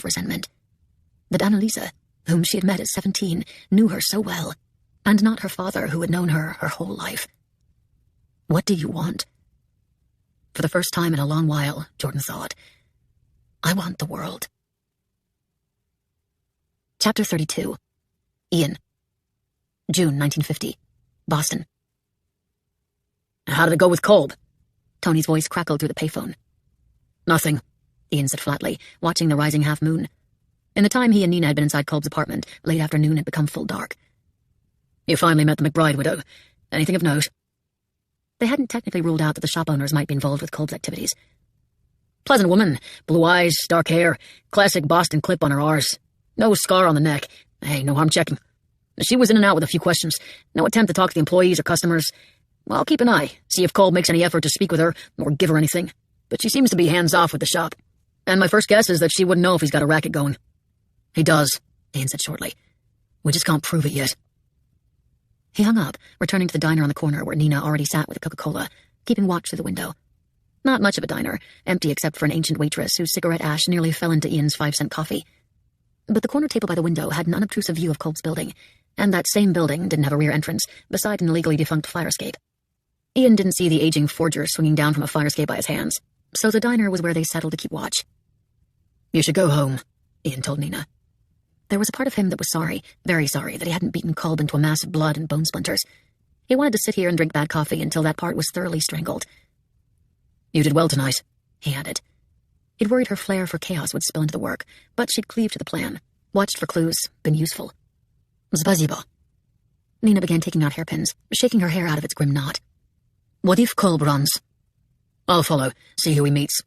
resentment. That Annalisa, whom she had met at 17, knew her so well, and not her father who had known her whole life. What do you want? For the first time in a long while, Jordan thought, I want the world. Chapter 32. Ian. June 1950. Boston. How did it go with Kolb? Tony's voice crackled through the payphone. Nothing, Ian said flatly, watching the rising half-moon. In the time he and Nina had been inside Kolb's apartment, late afternoon had become full dark. You finally met the McBride widow. Anything of note? They hadn't technically ruled out that the shop owners might be involved with Kolb's activities. Pleasant woman, blue eyes, dark hair, classic Boston clip on her R's. No scar on the neck. Hey, no harm checking. She was in and out with a few questions. No attempt to talk to the employees or customers. Well, I'll keep an eye, see if Kolb makes any effort to speak with her or give her anything. But she seems to be hands-off with the shop. And my first guess is that she wouldn't know if he's got a racket going. He does, Ian said shortly. We just can't prove it yet. He hung up, returning to the diner on the corner where Nina already sat with a Coca-Cola, keeping watch through the window. Not much of a diner, empty except for an ancient waitress whose cigarette ash nearly fell into Ian's 5-cent coffee. But the corner table by the window had an unobtrusive view of Kolb's building, and that same building didn't have a rear entrance, beside an illegally defunct fire escape. Ian didn't see the aging forger swinging down from a fire escape by his hands, so the diner was where they settled to keep watch. You should go home, Ian told Nina. There was a part of him that was sorry, very sorry, that he hadn't beaten Kolb into a mass of blood and bone splinters. He wanted to sit here and drink bad coffee until that part was thoroughly strangled. You did well tonight, he added. He'd worried her flair for chaos would spill into the work, but she'd cleaved to the plan, watched for clues, been useful. Spasibo. Nina began taking out hairpins, shaking her hair out of its grim knot. What if Kolb runs? I'll follow, see who he meets.